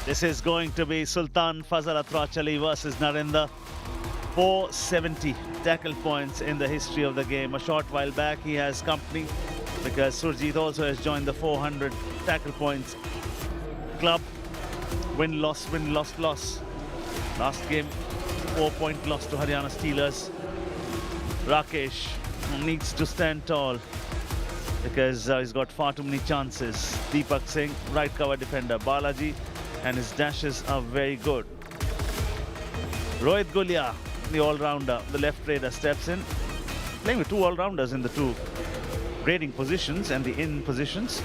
This is going to be Sultan Fazal Atrachali versus Narendra. 470 tackle points in the history of the game. A short while back he has company because Surjit also has joined the 400 tackle points club. Win, loss, win, loss, loss. Last game, 4-point loss to Haryana Steelers. Rakesh needs to stand tall because he's got far too many chances. Deepak Singh, right cover defender. Balaji and his dashes are very good. Rohit Gulia, the all-rounder, the left raider, steps in, playing with two all-rounders in the two grading positions and the in positions.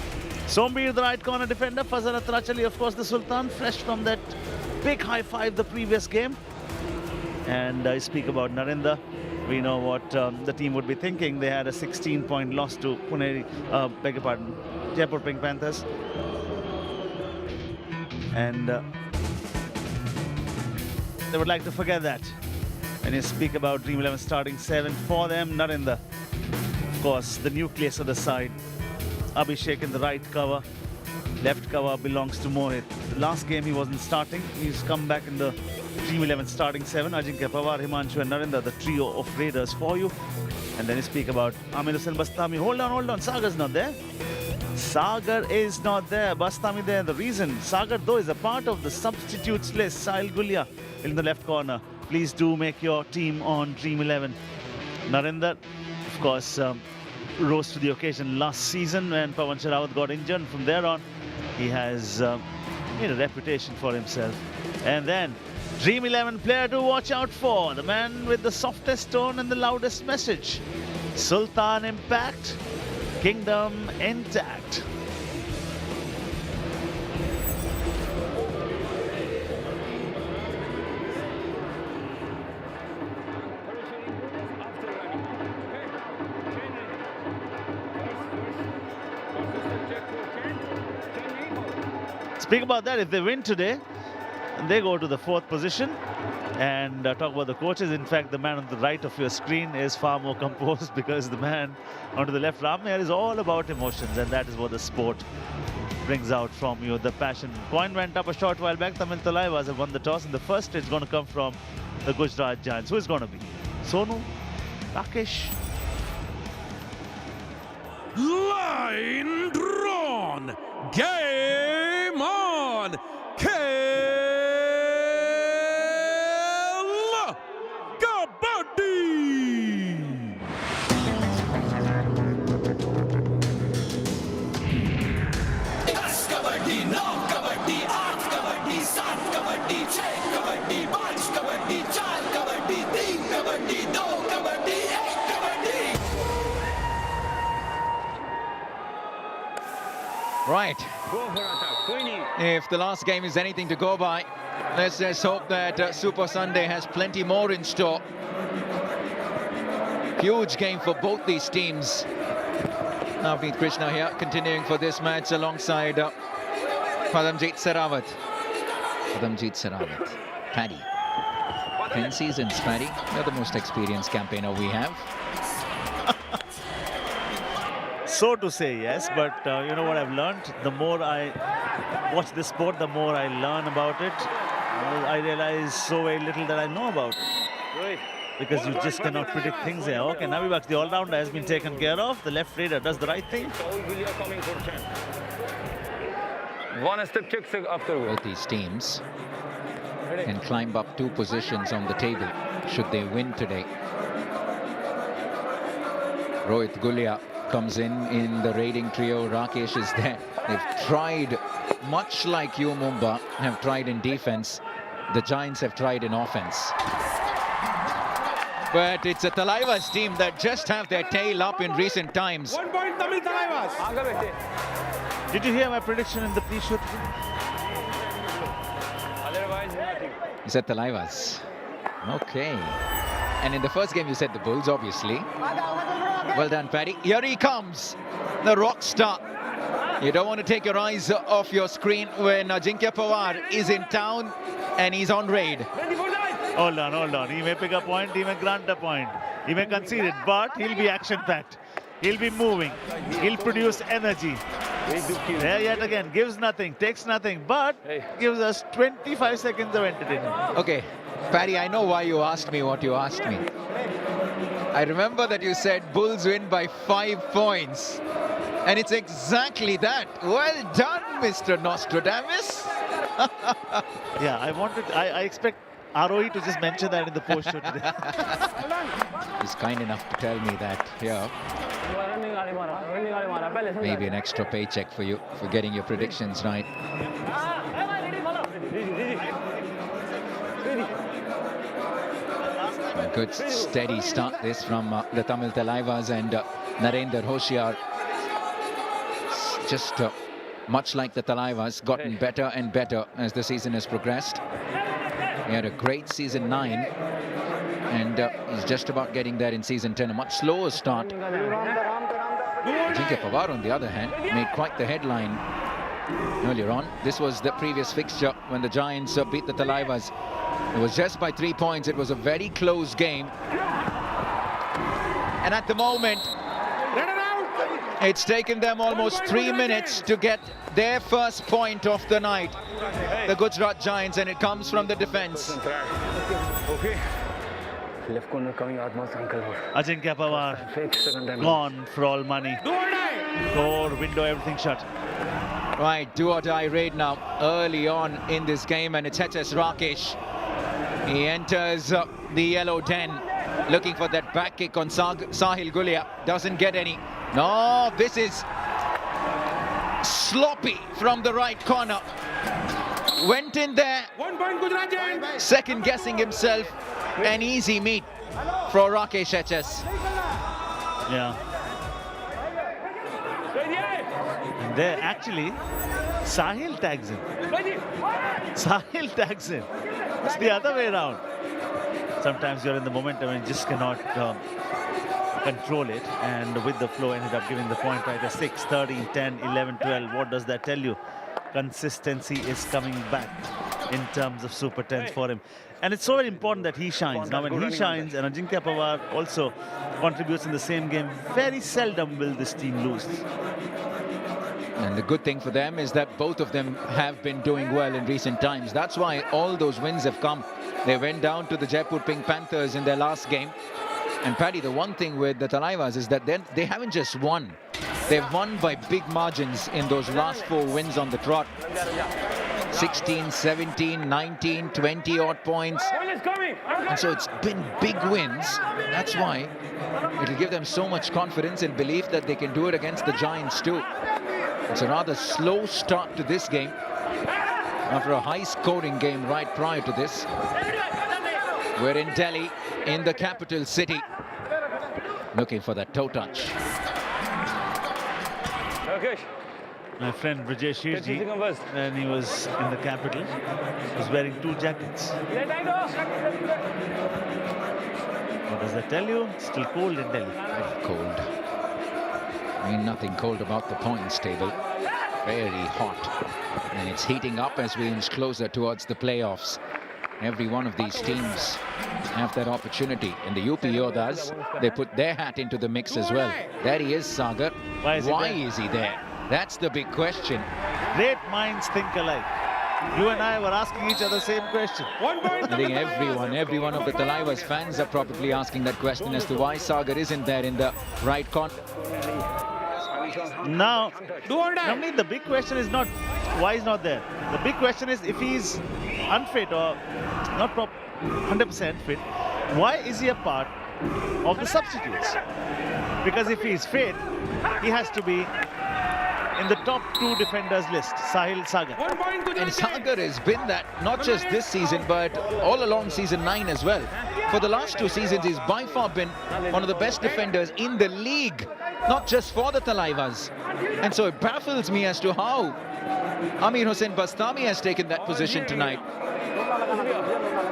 Sombir, the right corner defender. Fazal Atrachali, of course, the Sultan, fresh from that big high five the previous game. And I speak about Narendra. We know what the team would be thinking. They had a 16-point loss to beg your pardon, Jaipur Pink Panthers. And they would like to forget that. When you speak about Dream 11 starting 7 for them, Narendra, of course, the nucleus of the side. Abhishek in the right cover. Left cover belongs to Mohit. The last game he wasn't starting. He's come back in the Dream 11 starting 7. Ajinkya Pawar, Himanshu and Narendra, the trio of raiders for you. And then you speak about Amir Hussain Bastami. Hold on. Sagar's not there. Sagar is not there. Bastami there. The reason, Sagar though is a part of the substitutes list. Sahil Gulia in the left corner. Please do make your team on Dream 11. Narendra, of course, rose to the occasion last season when Pawan Sherawat got injured. From there on, he has made a reputation for himself. And then, Dream 11 player to watch out for. The man with the softest tone and the loudest message. Sultan Impact, Kingdom Intact. Speak about that, if they win today, they go to the 4th position. And talk about the coaches. In fact, the man on the right of your screen is far more composed because the man onto the left, Ramnair, is all about emotions, and that is what the sport brings out from you, the passion. Coin went up a short while back. Tamil Thalaivas have won the toss, and the first is going to come from the Gujarat Giants. Who is going to be? Sonu? Rakesh? Line drawn! Game on! Kabaddi! Kabaddi, 9 Kabaddi, 8 Kabaddi, 7 Kabaddi, 6 Kabaddi, 5 Kabaddi, 4 Kabaddi, 3 Kabaddi, 2 Kabaddi, 1 Kabaddi. Right. If the last game is anything to go by, let's just hope that Super Sunday has plenty more in store. Huge game for both these teams. Navneet Krishna here, continuing for this match alongside Padamjeet Serawat. Paddy. 10 seasons, Paddy. You're the most experienced campaigner we have. So to say, yes, but you know what I've learned? The more I watch this sport, the more I learn about it. I realize so very little that I know about it. Because you just cannot predict things here. Okay, Navibak, the all-rounder has been taken care of. The left raider does the right thing. One step checks after. Both these teams can climb up 2 positions on the table should they win today. Rohit Gulia comes in the raiding trio. Rakesh is there. They've tried, much like you, Mumba, have tried in defense. The Giants have tried in offense. But it's a Thalaivas team that just have their tail up in recent times. 1 point Tamil Thalaivas. Did you hear my prediction in the pre-show? Otherwise, nothing. You said Thalaivas. Okay. And in the first game, you said the Bulls, obviously. Well done, Paddy. Here he comes, the rock star. You don't want to take your eyes off your screen when Ajinkya Pawar is in town and he's on raid. Hold on. He may pick a point, he may grant a point. He may concede it, but he'll be action-packed. He'll be moving. He'll produce energy. There yet again, gives nothing, takes nothing, but gives us 25 seconds of entertainment. Okay, Paddy, I know why you asked me what you asked me. I remember that you said Bulls win by 5 points. And it's exactly that. Well done, Mr. Nostradamus. Yeah, I expect ROE to just mention that in the post show today. He's kind enough to tell me that here. Maybe an extra paycheck for you for getting your predictions right. A good steady start this from the Tamil Thalaivas and Narendra Hoshiar. Just much like the Thalaivas, gotten better and better as the season has progressed. He had a great season 9 and he's just about getting there in season 10. A much slower start. Ajinkya Pawar, on the other hand, made quite the headline earlier on. This was the previous fixture when the Giants beat the Thalaivas. It was just by 3 points. It was a very close game. And at the moment, it's taken them almost 3 minutes to get their first point of the night. The Gujarat Giants, and it comes from the defense. Okay. Left corner coming out, uncle. Ajinkya Pawar gone for all money. Door, window, everything shut. Right, do or die raid now early on in this game, and it's HS Rakesh. He enters the yellow den looking for that back kick on Sahil Gulia. Doesn't get any. No, this is sloppy from the right corner. Went in there, 1 point Gujarat Giants. second guessing himself. An easy meet for Rakesh HS. Yeah. And there, actually, Sahil tags him. Sahil tags him. It's the other way around. Sometimes you're in the momentum and just cannot control it. And with the flow, ended up giving the point right at 6, 13, 10, 11, 12. What does that tell you? Consistency is coming back in terms of Super 10s for him. And it's so very important that he shines. Now, when he shines, and Ajinkya Pawar also contributes in the same game, very seldom will this team lose. And the good thing for them is that both of them have been doing well in recent times. That's why all those wins have come. They went down to the Jaipur Pink Panthers in their last game. And Paddy, the one thing with the Thalaivas is that they haven't just won. They've won by big margins in those last 4 wins on the trot. 16, 17, 19, 20 odd points. And so it's been big wins. That's why it'll give them so much confidence and belief that they can do it against the Giants too. It's a rather slow start to this game after a high-scoring game right prior to this. We're in Delhi, in the capital city, looking for that toe touch. Okay. My friend Brajesh Shirji, when he was in the capital, was wearing 2 jackets. What does that tell you? It's still cold in Delhi. Very cold. I mean, nothing cold about the points table. Very hot. And it's heating up as we inch closer towards the playoffs. Every one of these teams have that opportunity. And the UP Yodhas, they put their hat into the mix as well. There he is, Sagar. Why is he there? That's the big question. Great minds think alike. You and I were asking each other the same question. 1 point. I think every one of the Thalaivas fans are probably asking that question as to why Sagar isn't there in the right corner. Now, Do or die. Navneet, the big question is not why he's not there. The big question is if he's unfit or not 100% fit, why is he a part of the substitutes? Because if he's fit, he has to be in the top 2 defenders list, Sahil Sagar. 1 point Gujarat And Giants. Sagar has been that not just this season but all along season 9 as well. For the last 2 seasons he's by far been one of the best defenders in the league, not just for the Thalaivas. And so it baffles me as to how Amir Hussain Bastami has taken that position tonight.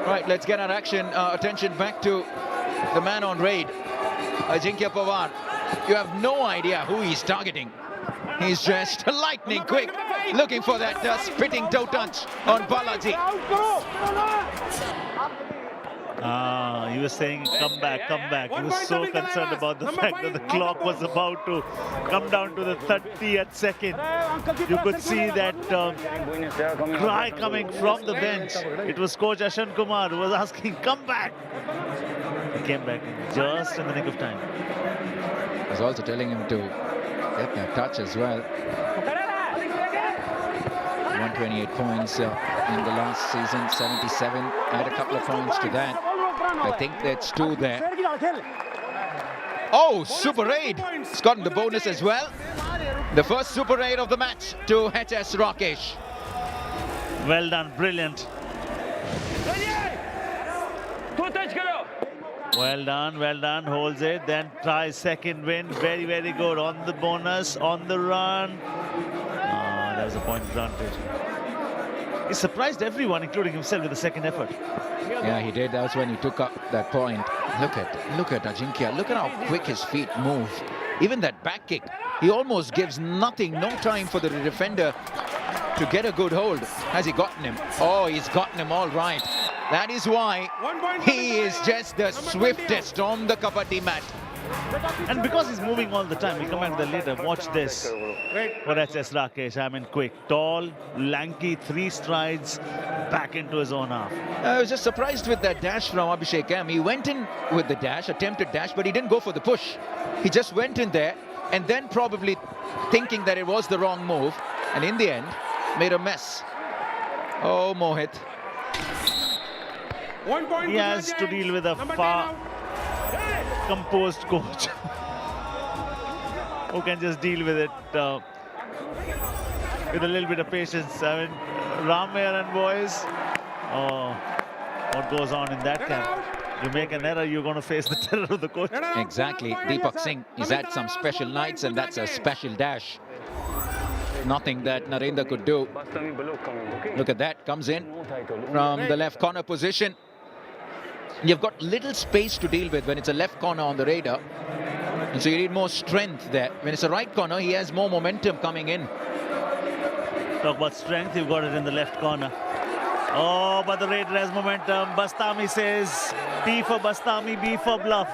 Right, let's get our attention back to the man on raid, Ajinkya Pawar. You have no idea who he's targeting. He's just lightning quick, looking for that spitting toe touch on Balaji. He was saying, come back, come back. He was so concerned about the fact that the clock was about to come down to the 30th second. You could see that cry coming from the bench. It was coach Ashan Kumar who was asking, come back. He came back just in the nick of time. I was also telling him to get that touch as well. 128 points in the last season, 77. Add a couple of points to that. I think that's 2 there. Oh, Super 8. He's gotten the bonus as well. The first Super 8 of the match to HS Rakesh. Well done, brilliant. Well done, holds it, then tries second win. Very, very good on the bonus, on the run. That was a point granted. He surprised everyone, including himself, with the second effort. Yeah, he did. That's when he took up that point. Look at Ajinkya. Look at how quick his feet move. Even that back kick, he almost gives nothing, no time for the defender to get a good hold. Has he gotten him? Oh, he's gotten him all right. That is why he is just the swiftest on the Kabaddi mat. And because he's moving all the time, we'll come back to that later. Watch this for HS Rakesh. I mean, quick, tall, lanky, 3 strides back into his own half. I was just surprised with that dash from Abhishek M. He went in with the dash, attempted dash, but he didn't go for the push. He just went in there and then probably thinking that it was the wrong move, and in the end made a mess. Oh, Mohit. 1 point. He has to deal with a far composed coach who can just deal with it with a little bit of patience. I mean, Ramayar and boys, what goes on in that camp? You make an error, you're going to face the terror of the coach. Exactly. Deepak Singh is at some special nights, and that's a special dash. Nothing that Narendra could do. Look at that, comes in from the left corner position. You've got little space to deal with when it's a left corner on the radar, and so you need more strength there. When it's a right corner, he has more momentum coming in. Talk about strength, you've got it in the left corner. Oh, but the Raider has momentum. Bastami says, B for Bastami, B for bluff.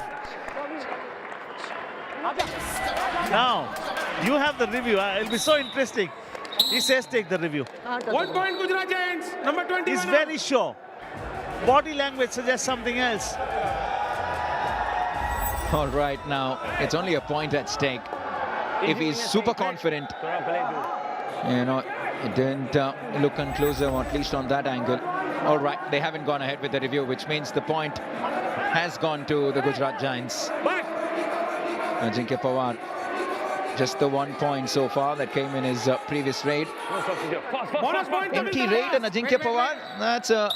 Now, you have the review. It'll be so interesting. He says take the review. 1 point Gujarat Giants, number 21. He's very sure. Body language suggests something else. All right, now, it's only a point at stake. If he's super confident, you know, it didn't look conclusive, or at least on that angle. All right, they haven't gone ahead with the review, which means the point has gone to the Gujarat Giants. Ajinkya Pawar, just the 1 point so far that came in his previous raid. Empty raid and Ajinkya Pawar, that's a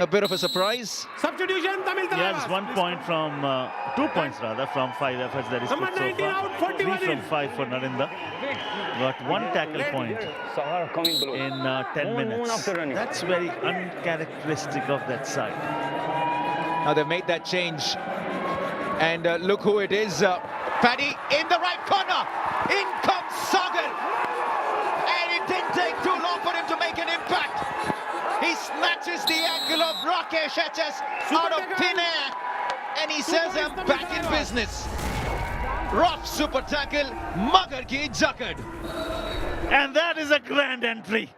bit of a surprise. Substitution, Tamil He has Thalaivas. 1 point from, 2 points rather, from 5 efforts that he's put Number so 19 far. out, 41 3 from in. 5 for Narendra. Got 1 tackle point in 10 minutes. That's very uncharacteristic of that side. Now they've made that change. And look who it is. Paddy in the right corner. In comes Sagar. And it didn't take too long for him to make an impact. He snatches the ankle of Rakesh HS out of thin air. And he says, I'm back in business. Rough super tackle. Magar ki jakad. And that is a grand entry.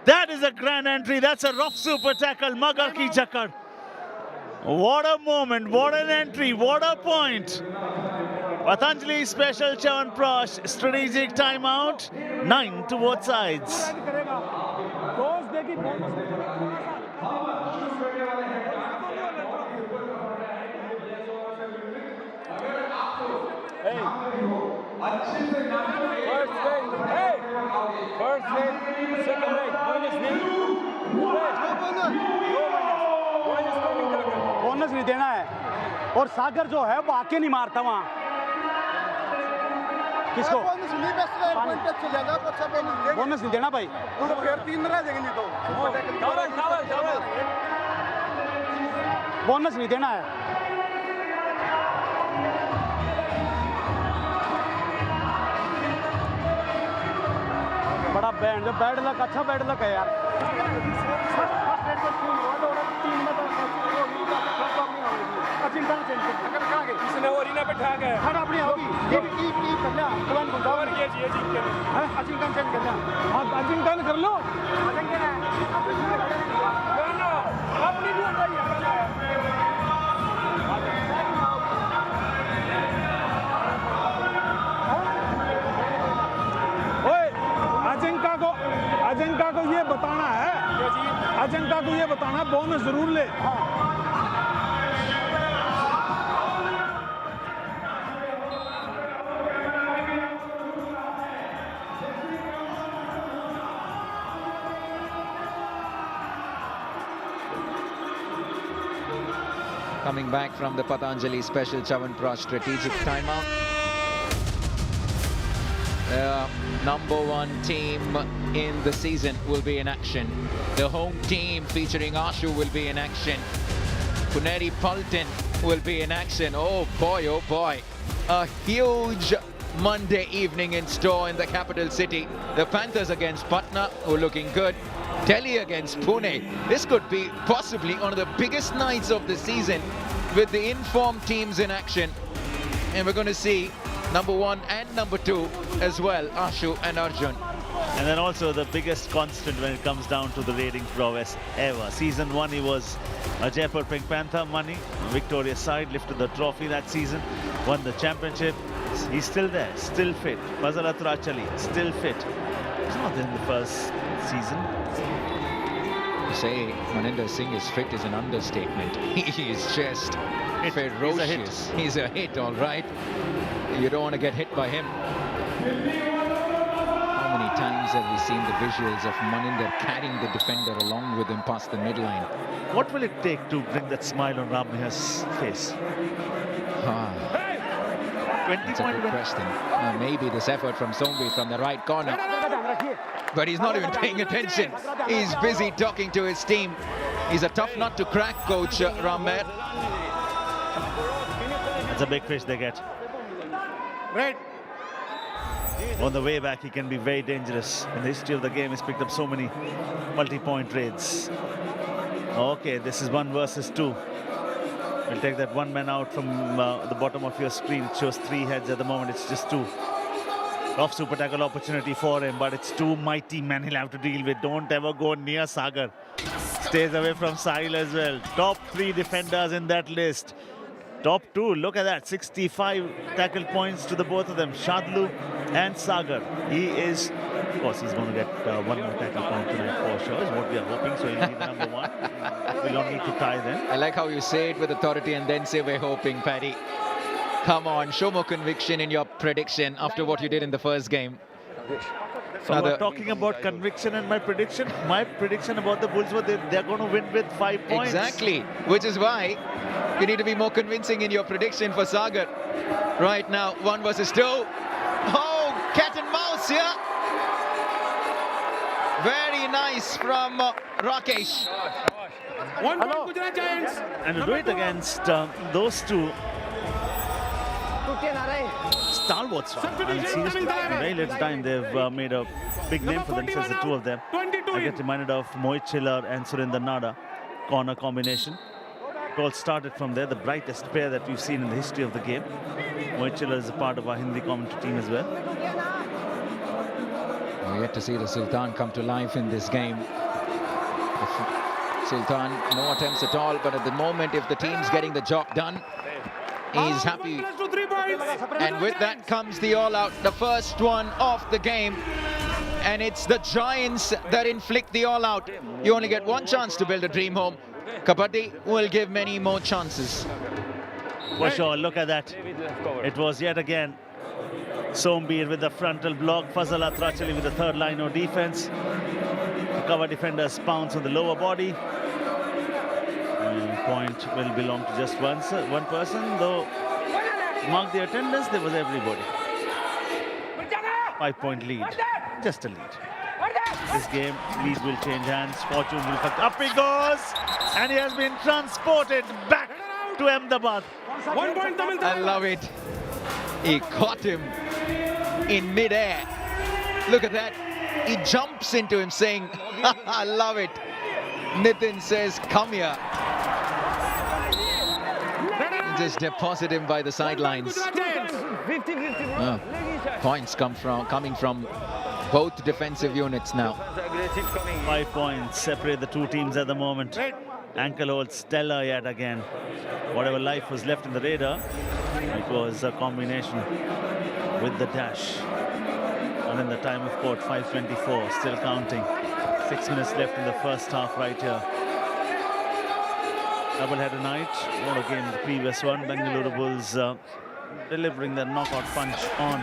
That is a grand entry. That's a rough super tackle. Magar ki jakad. What a moment, what an entry, what a point. Patanjali special Chyawanprash, strategic timeout, 9 to both sides. Bonus नहीं देना है और सागर जो है वो आके नहीं मारता वहाँ किसको बोनस नहीं देना भाई बोनस नहीं देना है बड़ा बैंड बैड लक अच्छा बैड लक है यार इसने ओरिना पे ठा गया खड़ा अपनी होगी ये भी की कर लिया कौन बोलता कवर किया जी जी के है अजिंक्यन चेंज कर लिया हां अजिंक्यन कर लो ना अपनी भी होता ही ओए अजिंक्य को ये बताना है अजिंक्य को ये बताना बोनस जरूर ले Coming back from the Patanjali Special Chavanprasad strategic timeout. Number one team in the season will be in action. The home team featuring Ashu will be in action. Puneri Paltan will be in action. Oh boy. A huge Monday evening in store in the capital city. The Panthers against Patna, who are looking good. Delhi against Pune. This could be possibly one of the biggest nights of the season with the informed teams in action. And we're going to see number one and number two as well, Ashu and Arjun. And then also the biggest constant when it comes down to the rating prowess ever. Season 1 he was a Jaipur Pink Panther money, victorious side, lifted the trophy that season, won the championship. He's still there, still fit. Fazal Atrachali, still fit. He's not in the first season. To say Maninder Singh is fit is an understatement. He is just ferocious. He's a hit, all right. You don't want to get hit by him. How many times have we seen the visuals of Maninder carrying the defender along with him past the midline? What will it take to bring that smile on Ramnihar's face? That's a good question. Maybe this effort from Sombi from the right corner. But he's not even paying attention. He's busy talking to his team. He's a tough nut to crack, Coach Ramer. It's a big fish they get. Red. On the way back, he can be very dangerous. In the history of the game, he's picked up so many multi-point raids. Okay, this is 1 versus 2. We'll take that one man out from the bottom of your screen. It shows 3 heads at the moment. It's just 2. Off super tackle opportunity for him, but it's 2 mighty men he'll have to deal with. Don't ever go near Sagar. Stays away from Sahil as well. Top 3 defenders in that list. Top 2, look at that. 65 tackle points to the both of them. Shadlu and Sagar. He is, of course, he's going to get 1 more tackle point tonight for sure, is what we are hoping. So he'll be the number 1. We don't need to tie them. I like how you say it with authority and then say we're hoping, Paddy. Come on, show more conviction in your prediction after what you did in the first game. So we're talking about conviction and my prediction. My prediction about the Bulls was they're going to win with 5 points. Exactly, which is why you need to be more convincing in your prediction for Sagar. Right now, 1 versus 2. Oh, cat and mouse here. Very nice from Rakesh. 1 point Gujarat Giants. And to do it against those two stalwarts, and seriously, in very little time they've made a big name for themselves, the 2 of them. 22. I get reminded of Mohit Chillar and Surinder Nada corner combination. It all started from there, the brightest pair that we've seen in the history of the game. Mohit Chillar is a part of our Hindi commentary team as well. We're yet to see the Sultan come to life in this game. Sultan, no attempts at all, but at the moment, if the team's getting the job done, he's happy. And with that comes the all-out, the first one of the game. And it's the Giants that inflict the all-out. You only get 1 chance to build a dream home. Kabaddi will give many more chances. For sure, look at that. It was yet again Sombir with the frontal block, Fazal Atrachali with the 3rd line of defense. The cover defenders pounce on the lower body. And point will belong to just one person, though mark the attendance, there was everybody. 5-point lead, just a lead. This game, lead will change hands, fortune will fuck. Up he goes, and he has been transported back to Ahmedabad. 1 point Tamil Thalaivas. I love it. He caught him in mid-air. Look at that. He jumps into him saying, I love it. Nitin says, come here. Just deposit him by the sidelines. Gujarat Giants. Points coming from both defensive units now. 5 points separate the two teams at the moment. Red. Ankle hold stellar yet again. Whatever life was left in the Raider, it was a combination with the dash. And in the time of court, 5:24, still counting. 6 minutes left in the first half right here. Doubleheader night. What a game the previous one. Bengaluru Bulls delivering their knockout punch on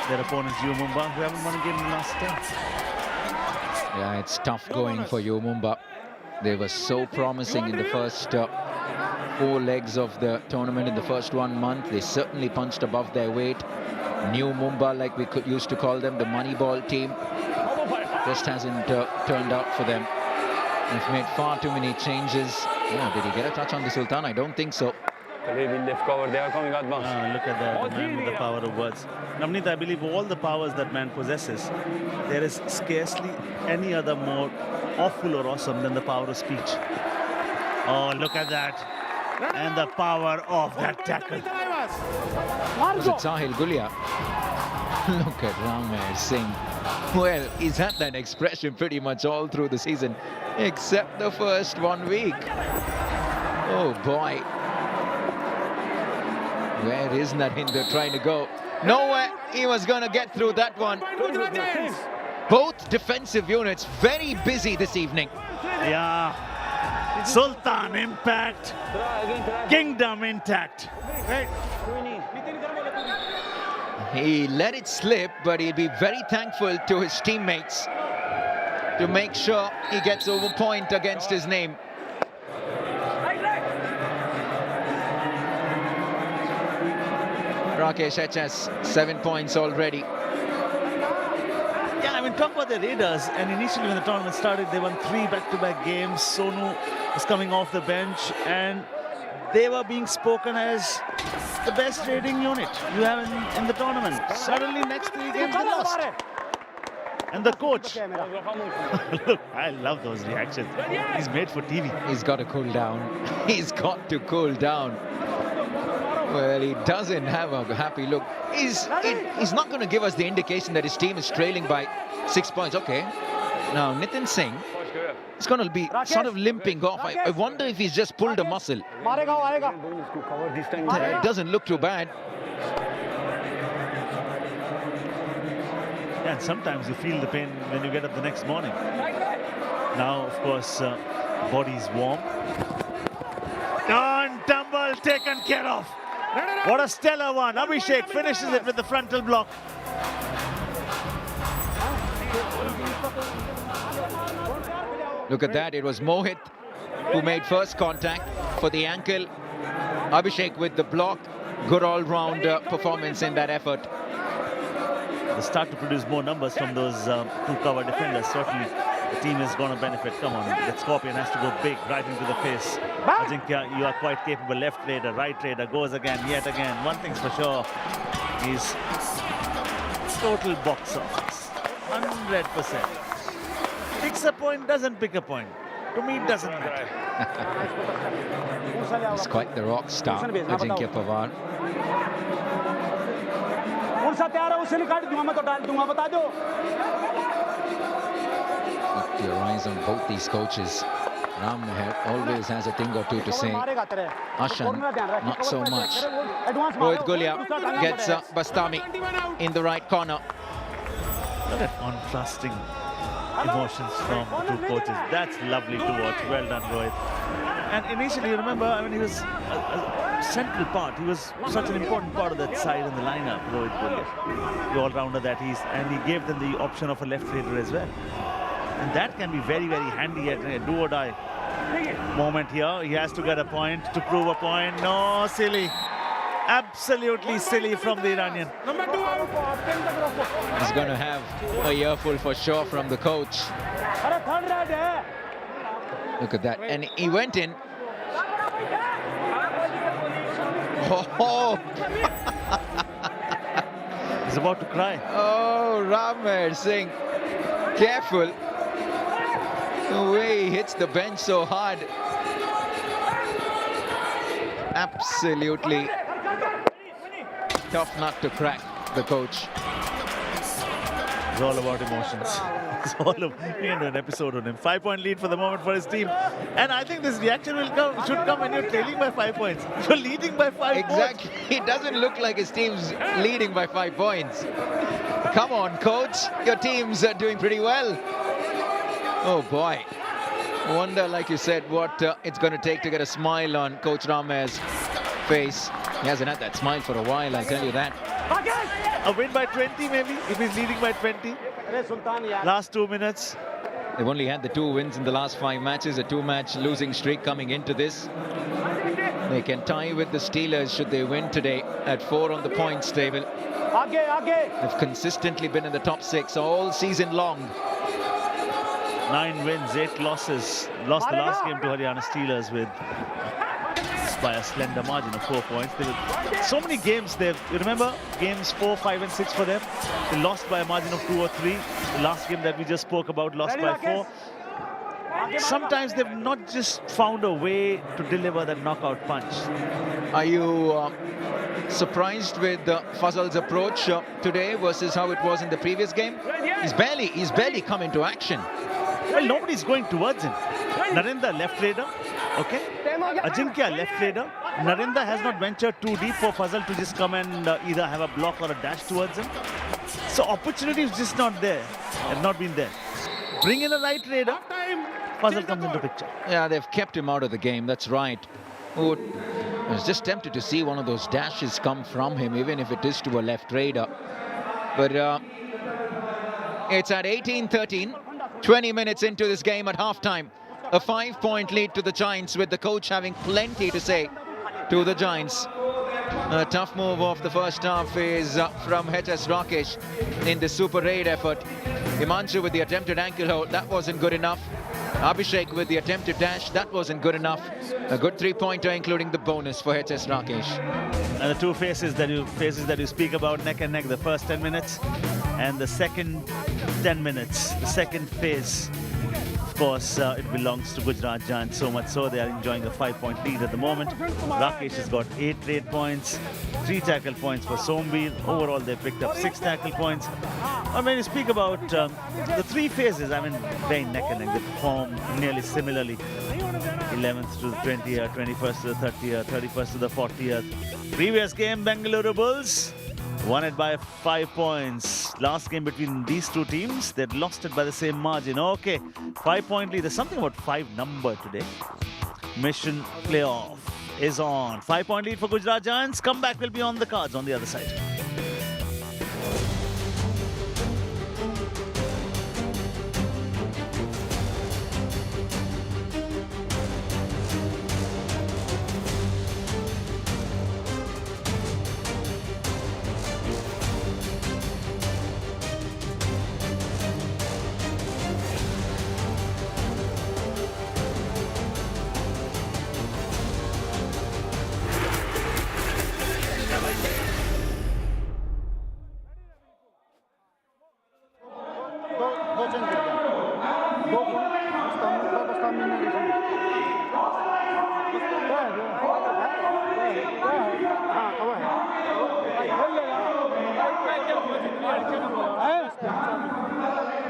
their opponents, Mumba, who haven't won a game in the last 10. Yeah, it's tough going for Mumba. They were so promising in the first 4 legs of the tournament in the first 1 month. They certainly punched above their weight. New Mumba, like we used to call them, the Moneyball team, just hasn't turned out for them. They've made far too many changes. Yeah, did he get a touch on the Sultan? I don't think so. They are coming advance. Look at that, the man with the power of words. Navneet, I believe all the powers that man possesses, there is scarcely any other more awful or awesome than the power of speech. Oh, look at that. And the power of that tackle. Was it Sahil Gulia? Look at Ramesh Singh. Well, he's had that expression pretty much all through the season, except the first 1 week. Oh boy. Where is Narendra trying to go? Nowhere. He was going to get through that one. Gujarat Giants. Both defensive units very busy this evening. Yeah. Sultan impact. Kingdom intact. Red. He let it slip, but he'll be very thankful to his teammates to make sure he gets over point against his name. Rakesh HS, 7 points already. Yeah, I mean, talk about the Raiders. And initially when the tournament started, they won 3 back-to-back games. Sonu was coming off the bench, and they were being spoken as the best raiding unit you have in the tournament. Suddenly, next 3 games, they lost. And the coach, look, I love those reactions. He's made for TV. He's got to cool down. He's got to cool down. Well, he doesn't have a happy look. He's not going to give us the indication that his team is trailing by 6 points. Okay. Now, Nitin Singh is going to be sort of limping off. I wonder if he's just pulled a muscle. It doesn't look too bad. Yeah, and sometimes you feel the pain when you get up the next morning. Now, of course, body's warm. And tumble taken care of. What a stellar one. Abhishek finishes it with the frontal block. Look at that. It was Mohit who made first contact for the ankle. Abhishek with the block. Good all-round performance in that effort. They start to produce more numbers from those 2 cover defenders. Certainly, the team is going to benefit. Come on, that Scorpion has to go big, right into the face. Ajinkya, you are quite capable. Left raider, right raider, goes again, yet again. One thing's for sure, is total box office. 100%. Picks a point, doesn't pick a point. To me, it doesn't matter. He's quite the rock star, Ajinkya Pawar. Keep your eyes on both these coaches. Ram Meher always has a thing or two to say. Ashan, not so much. Rohit Gulia gets Bastami in the right corner. Look at contrasting emotions from the 2 coaches. That's lovely to watch. Well done, Rohit. And initially, you remember, I mean, he was a central part. He was such an important part of that side in the lineup, Rohit Gulia. The all-rounder that he is. And he gave them the option of a left raider as well. And that can be very, very handy at a do-or-die moment here. He has to get a point to prove a point. No, silly. Absolutely silly from the Iranian. Number 2 out. He's going to have a earful for sure from the coach. Look at that. And he went in. Oh, He's about to cry. oh, Ramesh Singh. Careful. The way he hits the bench so hard. Absolutely tough nut to crack, the coach. It's all about emotions. It's all of an episode on him. 5-point lead for the moment for his team. And I think this reaction should come when you're trailing by 5 points. You're leading by 5 Exactly. points. It doesn't look like his team's leading by 5 points. Come on, coach. Your team's doing pretty well. Oh, boy. Wonder, like you said, what it's going to take to get a smile on Coach Rame's face. He hasn't had that smile for a while, I'll tell you that. A win by 20 maybe, if he's leading by 20. Last 2 minutes. They've only had the 2 wins in the last 5 matches, a 2-match losing streak coming into this. They can tie with the Steelers should they win today at 4 on the points table. They've consistently been in the top 6 all season long. 9 wins, 8 losses. Lost the last game to Haryana Steelers by a slender margin of 4 points. There were so many games there. You remember games 4, 5 and 6 for them? They lost by a margin of 2 or 3. The last game that we just spoke about lost by 4. Sometimes they've not just found a way to deliver that knockout punch. Are you surprised with Fazal's approach today versus how it was in the previous game? He's barely come into action. Well, nobody's going towards him. Narendra left raider, okay? Ajinkya left raider. Narendra has not ventured too deep for Fazal to just come and either have a block or a dash towards him. So opportunity is just not there, have not been there. Bring in a right raider, Fazal comes into picture. Yeah, they've kept him out of the game, that's right. Oh, I was just tempted to see one of those dashes come from him, even if it is to a left raider. But it's at 18-13, 20 minutes into this game at halftime. A 5-point lead to the Giants, with the coach having plenty to say to the Giants. A tough move off the first half is from HS Rakesh in the super raid effort. Himanshu with the attempted ankle hold, that wasn't good enough. Abhishek with the attempted dash, that wasn't good enough. A good 3-pointer, including the bonus for HS Rakesh. And the two faces that you speak about, neck and neck, the first 10 minutes and the second 10 minutes, the second phase. Of course, it belongs to Gujarat Giants, so much so they are enjoying a 5-point lead at the moment. Rakesh has got 8 trade points, 3 tackle points for Sombir. Overall, they picked up 6 tackle points. And when you speak about the 3 phases, I mean, very neck and neck. They perform nearly similarly. 11th to the 20th, 21st to the 30th, 31st to the 40th. Previous game, Bengaluru Bulls won it by 5 points. Last game between these two teams, they'd lost it by the same margin. Okay, 5-point lead. There's something about 5 number today. Mission playoff is on. 5-point lead for Gujarat Giants. Comeback will be on the cards on the other side.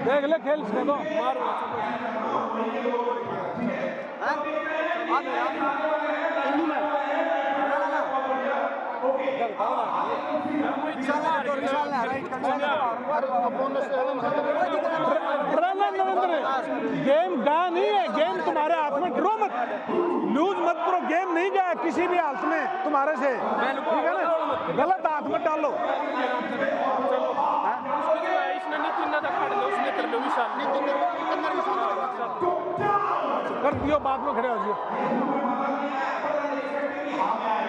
देख ले खेल इसको तो game गा नहीं है, game तुम्हारे हाथ में, ड्रो मत, लूज मत करो, गेम नहीं गया किसी भी हालत में तुम्हारे से, ठीक है ना, गलत हाथ में डालो। कर दियो, बाद में खड़े हो जाओ।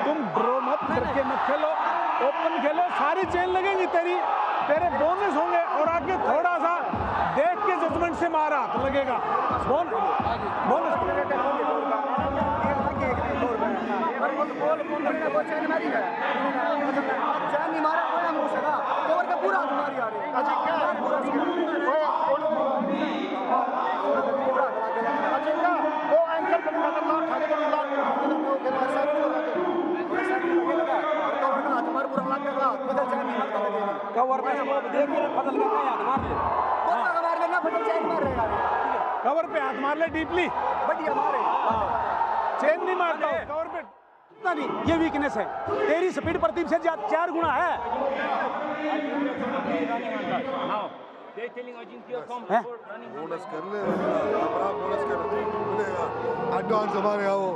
तुम ड्रो मत करके मत खेलो, ओपन खेलो, सारी चेन लगेगी तेरे बोनस होंगे और आगे थोड़ा सा देख के जजमेंट से मारा तो लगेगा बोनस कवर पे हाथ मार ले डीपली बढ़िया मारे चेन नहीं मारता कवर पे नहीं ये वीकनेस है तेरी स्पीड प्रदीप से 4 गुना है बोनस कर ले बोनस कर मिलेगा एडवांस हमारे आओ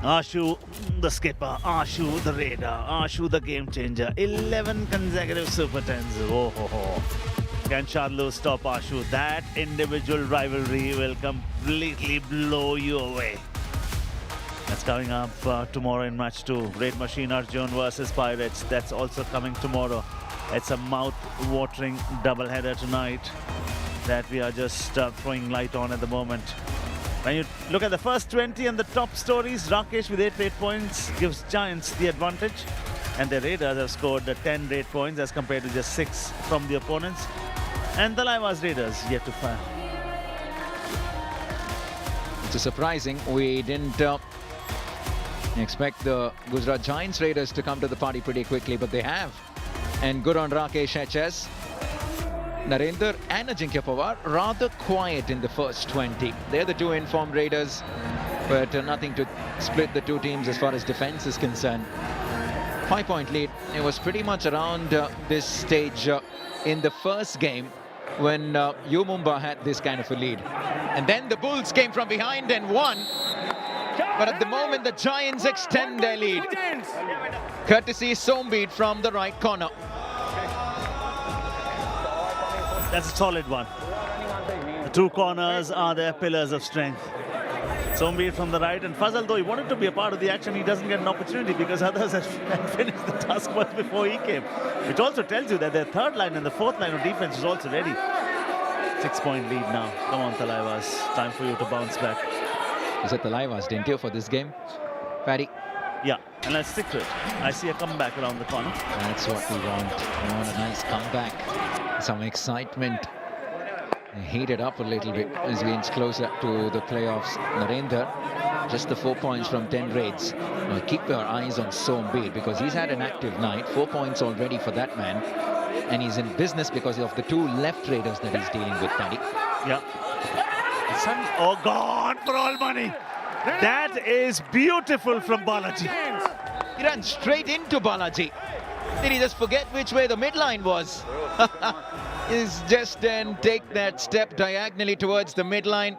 Ashu, the skipper, Ashu, the raider, Ashu, the game changer. 11 consecutive Super 10s. Oh, ho, ho. Can Shadlu stop Ashu? That individual rivalry will completely blow you away. That's coming up tomorrow in match 2. Great Machine Arjun versus Pirates. That's also coming tomorrow. It's a mouth-watering doubleheader tonight that we are just throwing light on at the moment. When you look at the first 20 and the top stories, Rakesh with 8 points gives Giants the advantage. And the Raiders have scored 10 rate points as compared to just 6 from the opponents. And the Thalaivas Raiders yet to fire. It's surprising. We didn't expect the Gujarat Giants Raiders to come to the party pretty quickly, but they have. And good on Rakesh HS. Narendra and Ajinkya Pawar rather quiet in the first 20. They're the two informed Raiders, but nothing to split the two teams as far as defense is concerned. 5-point lead. It was pretty much around this stage in the first game when Mumba had this kind of a lead. And then the Bulls came from behind and won. But at the moment, the Giants extend their lead. Courtesy Sombeat from the right corner. That's a solid one. The two corners are their pillars of strength. Sombeat from the right, and Fazal, though he wanted to be a part of the action, he doesn't get an opportunity because others had finished the task much before he came. Which also tells you that their third line and the fourth line of defense is also ready. 6-point lead now. Come on, Thalaivas. Time for you to bounce back. You said Thalaivas, didn't you, for this game? Paddy? Yeah, and let's stick to it. I see a comeback around the corner. That's what we want. We want a nice comeback. Some excitement. Heated up a little bit as we inch closer to the playoffs. Narendra, just the 4 points from 10 raids. Now keep your eyes on Sombeat because he's had an active night. 4 points already for that man. And he's in business because of the two left raiders that he's dealing with, Paddy. Yeah. Oh, gone for all money. That is beautiful from Balaji. He ran straight into Balaji. Did he just forget which way the midline was? He's just then take that step diagonally towards the midline.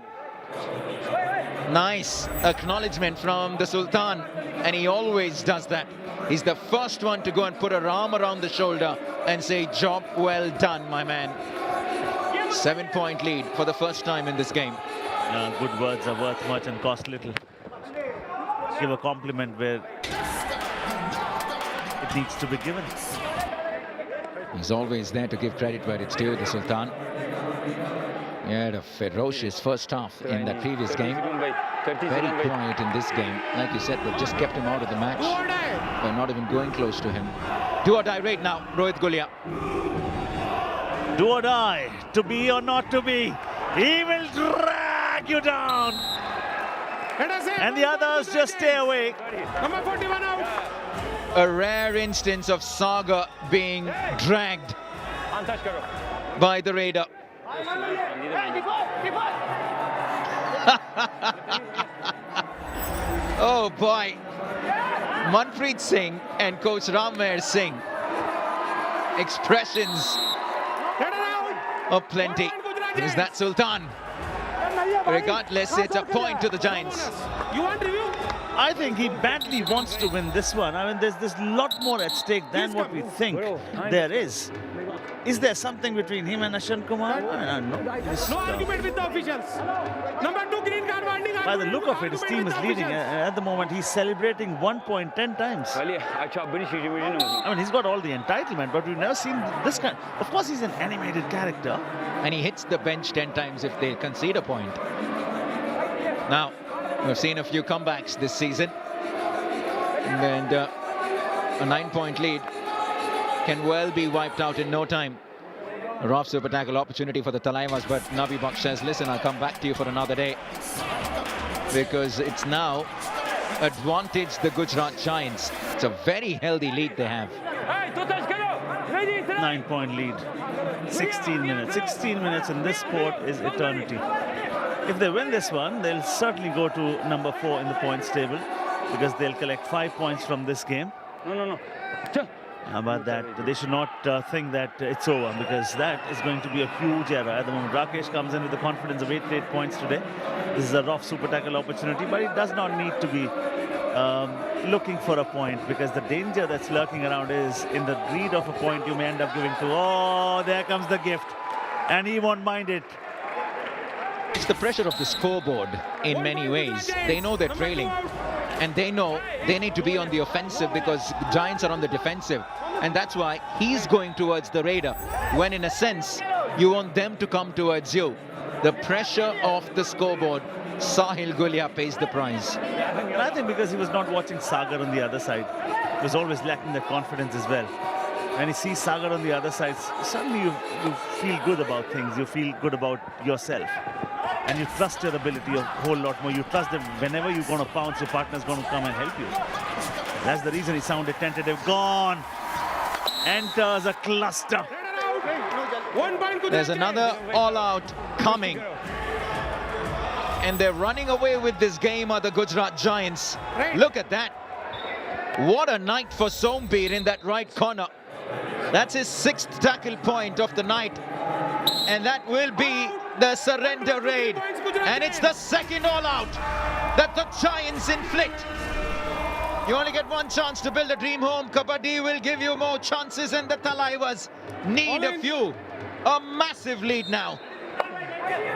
Nice acknowledgement from the Sultan, and he always does that. He's the first one to go and put her arm around the shoulder and say, job well done, my man. 7-point lead for the first time in this game. Good words are worth much and cost little. Give a compliment where it needs to be given. He's always there to give credit where it's due, the Sultan. He had a ferocious first half in that previous game. Very quiet in this game. Like you said, they just kept him out of the match by not even going close to him. Do or die right now, Rohit Gulia. Do or die, to be or not to be. He will drag you down. And the others just stay away. Number 41 out. A rare instance of Saga being dragged by the Raider. Oh boy. Manpreet Singh and coach Ramveer Singh. Expressions of plenty. Is that Sultan? Regardless, it's a point to the Giants. You want review? I think he badly wants to win this one. I mean, there's a lot more at stake than what we think there is. Is there something between him and Ashan Kumar? I don't know. No argument with the officials. Number 2, green card warning. By the look of it, his team is leading. At the moment, he's celebrating 1 point 10 times. I mean, he's got all the entitlement, but we've never seen this kind. Of course, he's an animated character. And he hits the bench 10 times if they concede a point. Now, we've seen a few comebacks this season. And a 9-point lead can well be wiped out in no time. A rough super tackle opportunity for the Thalaivas, but Nabi Baksh says, listen, I'll come back to you for another day. Because it's now advantage the Gujarat Giants. It's a very healthy lead they have. 9-point lead. 16 minutes. 16 minutes in this sport is eternity. If they win this one, they'll certainly go to number 4 in the points table because they'll collect 5 points from this game. No. How about that? They should not think that it's over because that is going to be a huge error. At the moment, Rakesh comes in with the confidence of 88 points today. This is a rough super tackle opportunity, but it does not need to be looking for a point because the danger that's lurking around is in the greed of a point you may end up giving to. Oh, there comes the gift. And he won't mind it. It's the pressure of the scoreboard in many ways. They know they're trailing and they know they need to be on the offensive because the Giants are on the defensive. And that's why he's going towards the radar when in a sense you want them to come towards you. The pressure of the scoreboard, Sahil Gulia pays the price. And I think because he was not watching Sagar on the other side, he was always lacking that confidence as well. When he sees Sagar on the other side, suddenly you feel good about things, you feel good about yourself. And you trust your ability a whole lot more. You trust that whenever you're going to pounce, your partner's going to come and help you. That's the reason he sounded tentative. Gone. Enters a cluster. There's another all-out coming. And they're running away with this game are the Gujarat Giants. Look at that. What a night for Sombir in that right corner. That's his 6th tackle point of the night. And that will be the surrender raid. And it's the 2nd all-out that the Giants inflict. You only get one chance to build a dream home. Kabaddi will give you more chances and the Thalaivas need a few. A massive lead now.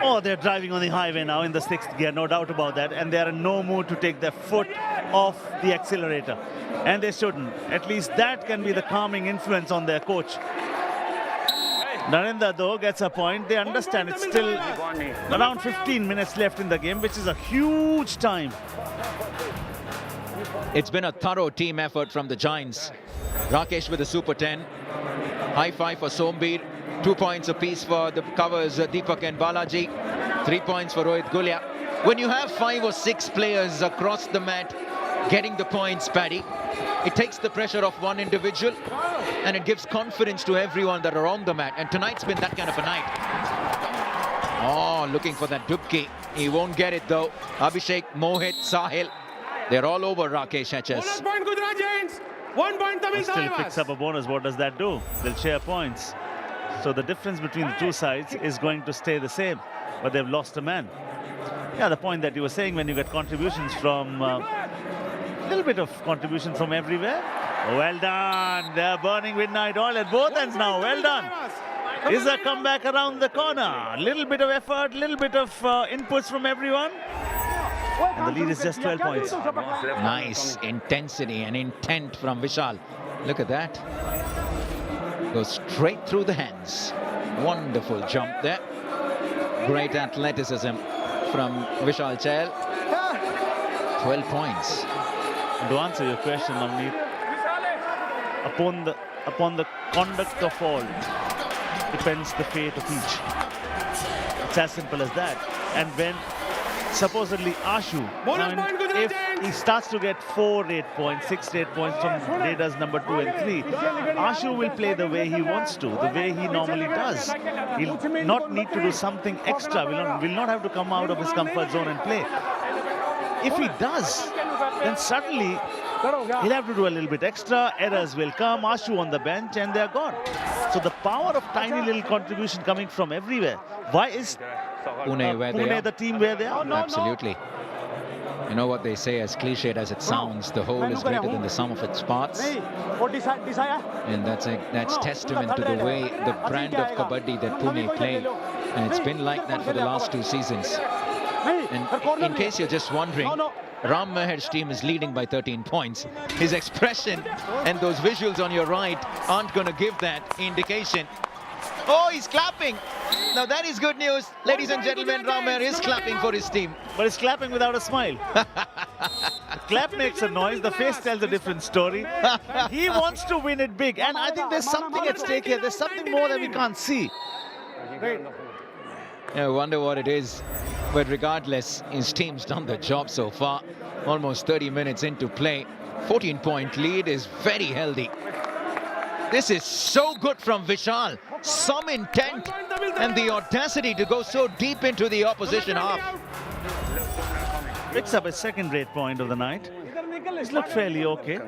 Oh, they're driving on the highway now in the 6th gear, no doubt about that. And they're in no mood to take their foot off the accelerator. And they shouldn't. At least that can be the calming influence on their coach. Narendra, though, gets a point. They understand it's still around 15 minutes left in the game, which is a huge time. It's been a thorough team effort from the Giants. Rakesh with a super 10. High five for Sombir. 2 points apiece for the covers Deepak and Balaji. 3 points for Rohit Gulia. When you have 5 or 6 players across the mat getting the points, Paddy, it takes the pressure off one individual and it gives confidence to everyone that are on the mat. And tonight's been that kind of a night. Oh, looking for that Dubki. He won't get it though. Abhishek, Mohit, Sahil. They're all over Rakesh HS. 1 point Gujarat Giants. 1 point Tamil Still Thalaivas. picks up a bonus. What does that do? They'll share points. So the difference between the two sides is going to stay the same. But they've lost a man. Yeah, the point that you were saying when you get contributions from... a little bit of contribution from everywhere. Well done. They're burning midnight oil at both ends now. Well done. Is a comeback around the corner. A little bit of effort, a little bit of inputs from everyone. And the lead is just 12 points. Nice intensity and intent from Vishal. Look at that. Goes straight through the hands. Wonderful jump there. Great athleticism from Vishal Chahal. 12 points. And to answer your question, Navneet, upon the conduct of all depends the fate of each. It's as simple as that. And when supposedly Ashu, if he starts to get 4 8 points, 6 8 points from Raiders number 2 and 3, Ashu will play the way he wants to, the way he normally does. He'll not need to do something extra, will not have to come out of his comfort zone and play. If he does, then suddenly he'll have to do a little bit extra, errors will come, Ashu on the bench, and they're gone. So the power of tiny little contribution coming from everywhere. Why is Pune where they are. the team where they are? Absolutely. You know what they say, as cliched as it sounds, the whole is greater than the sum of its parts. And that's testament to the way, the brand of Kabaddi that Pune play. And it's been like that for the last 2 seasons. And in case you're just wondering, Ram Meher's team is leading by 13 points. His expression and those visuals on your right aren't going to give that indication. Oh, he's clapping. Now that is good news. Ladies and gentlemen, Ram Meher is clapping for his team. But he's clapping without a smile. The clap makes a noise, the face tells a different story. He wants to win it big, and I think there's something at stake here. There's something more that we can't see. I wonder what it is. But regardless, his team's done the job so far. Almost 30 minutes into play. 14-point lead is very healthy. This is so good from Vishal. Some intent and the audacity to go so deep into the opposition half. Picks up a second rate point of the night. He's looked fairly okay.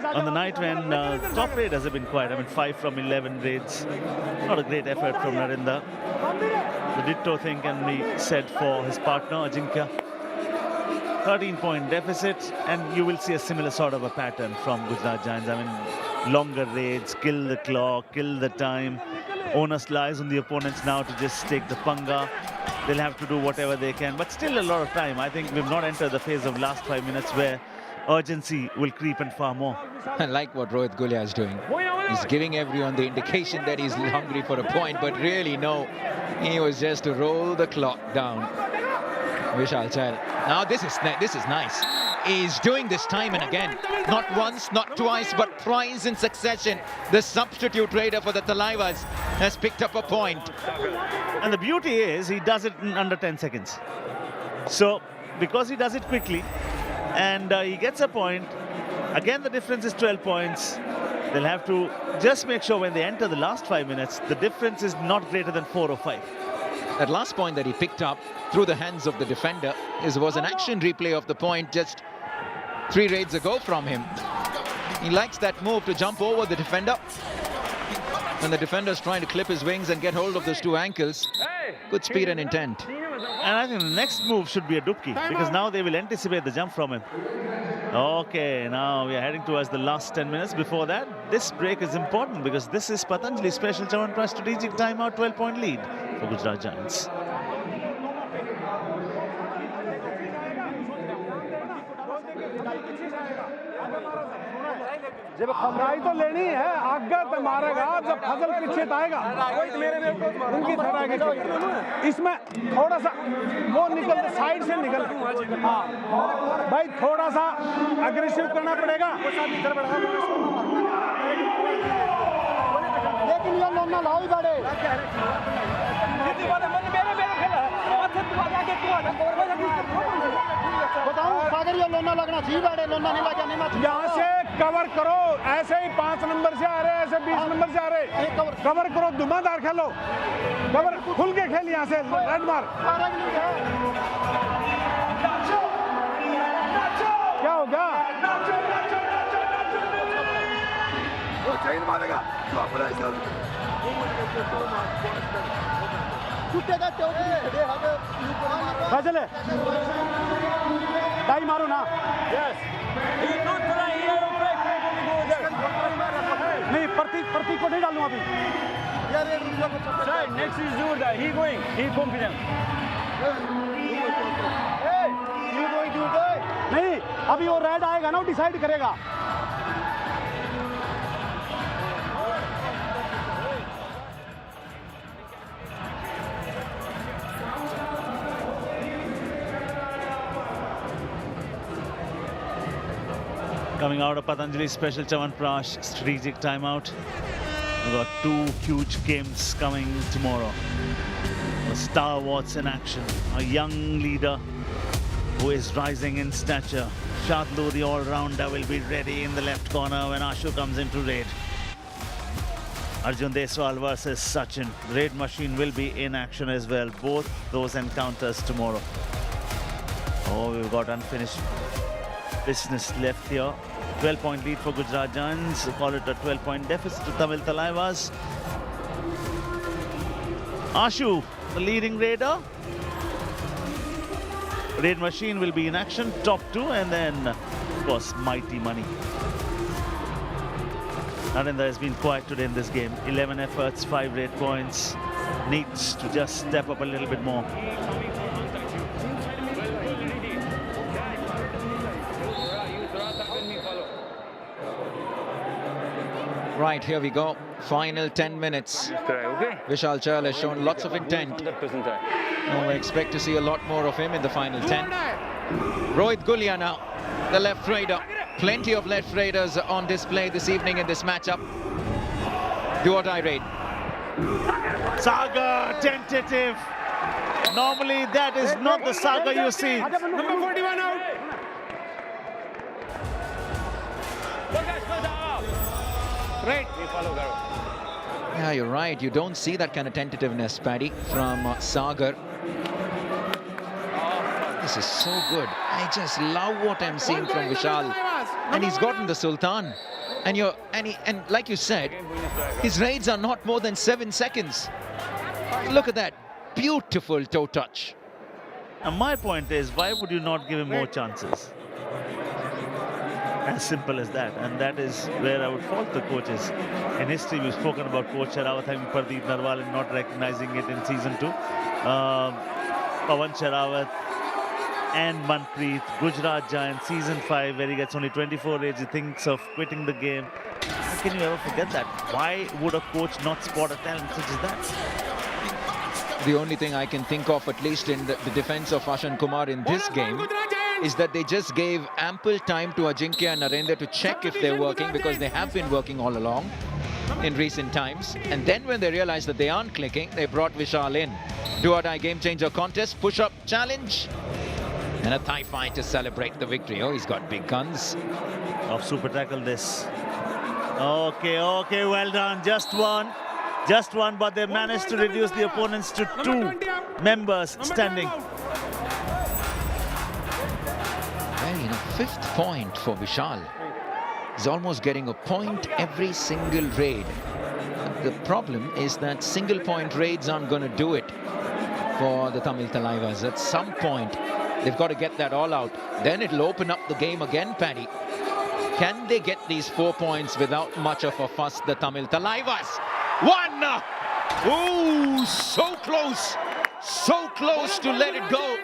On the night when top raiders have been quiet. I mean, 5 from 11 raids. Not a great effort from Narendra. The ditto thing can be said for his partner, Ajinkya. 13-point deficit, and you will see a similar sort of a pattern from Gujarat Giants. I mean, longer raids, kill the clock, kill the time. Onus lies on the opponents now to just take the panga. They'll have to do whatever they can, but still a lot of time. I think we've not entered the phase of last 5 minutes where urgency will creep in far more. I like what Rohit Gulia is doing. He's giving everyone the indication that he's hungry for a point, but really no. He was just to roll the clock down. Vishal Chahal. Now this is nice. He's doing this time and again. Not once, not twice, but thrice in succession. The substitute raider for the Thalaivas has picked up a point. And the beauty is he does it in under 10 seconds. So because he does it quickly and he gets a point, again the difference is 12 points. They'll have to just make sure when they enter the last 5 minutes, the difference is not greater than 4 or 5. That last point that he picked up through the hands of the defender was an action replay of the point just 3 raids ago from him. He likes that move to jump over the defender. When the defender's trying to clip his wings and get hold of those 2 ankles. Good speed and intent. And I think the next move should be a dupki, because now they will anticipate the jump from him. Okay, now we are heading towards the last 10 minutes. Before that, this break is important because this is Patanjali Special Chyawanprash strategic timeout, 12-point lead for Gujarat Giants. जब खबराई तो लेनी है, आगे तो मारेगा जब फजल पीछे आएगा उनकी थोड़ा इसमें थोड़ा सा वो निकल साइड से निकल। हाँ भाई, थोड़ा सा अग्रेसिव करना पड़ेगा, लेकिन ये लोना लाओ ही बड़े बताऊं सागर, ये लोना लगना चाहिए बड़े, लोना नहीं लगा नहीं। यहाँ से कवर करो, ऐसे ही 5 नंबर से आ रहे, ऐसे 20 नंबर से आ रहे, कवर करो, धुआंधार खेलो, कवर खुल के खेल, यहाँ से रेड मार। क्या हो गया? चले टाइम मारो ना। नहीं, प्रतीक को नहीं डालूं अभी। Next is do that, he going, he confident. नहीं, अभी वो रेड आएगा ना, वो डिसाइड करेगा। Coming out of Patanjali Special Chyawanprash strategic timeout. We've got 2 huge games coming tomorrow. The stalwarts in action. A young leader who is rising in stature. Shadlu, the all-rounder, will be ready in the left corner when Ashu comes into raid. Arjun Deswal versus Sachin. Raid machine will be in action as well. Both those encounters tomorrow. Oh, we've got unfinished business left here. 12-point lead for Gujarat Giants. Call it a 12-point deficit to Tamil Thalaivas. Ashu, the leading raider. Raid machine will be in action. Top 2, and then, of course, mighty money. Narendra has been quiet today in this game. 11 efforts, 5 raid points. Needs to just step up a little bit more. Right, here we go. Final 10 minutes. Vishal Chahal has shown lots of intent. And we expect to see a lot more of him in the final 10. Rohit Gulia now, the left raider. Plenty of left raiders on display this evening in this matchup. Do or die raid. Sagar, tentative. Normally that is not the Sagar you see. Number 41 out. Right. Yeah, you're right. You don't see that kind of tentativeness, Paddy, from Sagar. This is so good. I just love what I'm seeing from Vishal. And he's gotten the Sultan. And like you said, his raids are not more than 7 seconds. Look at that. Beautiful toe touch. And my point is, why would you not give him more chances? As simple as that. And that is where I would fault the coaches. In history, we've spoken about Coach Sherawat having Pardeep Narwal and not recognizing it in season 2. Pawan Sherawat and Manpreet, Gujarat Giants, season 5, where he gets only 24 raids, he thinks of quitting the game. How can you ever forget that? Why would a coach not spot a talent such as that? The only thing I can think of, at least in the defense of Ashan Kumar in this game, is that they just gave ample time to Ajinkya and Narendra to check if they're working, because they have been working all along in recent times. And then when they realized that they aren't clicking, they brought Vishal in. Do or die game changer contest, push-up challenge. And a thigh fight to celebrate the victory. Oh, he's got big guns. Off super tackle this. Okay, well done. Just one, but they managed to reduce the opponents to 2 members standing. Well, you know, 5th point for Vishal. He's almost getting a point every single raid. The problem is that single point raids aren't going to do it for the Tamil Thalaivas. At some point, they've got to get that all out. Then it'll open up the game again, Paddy. Can they get these 4 points without much of a fuss, the Tamil Thalaivas? 1! Ooh, so close. So close to let it go.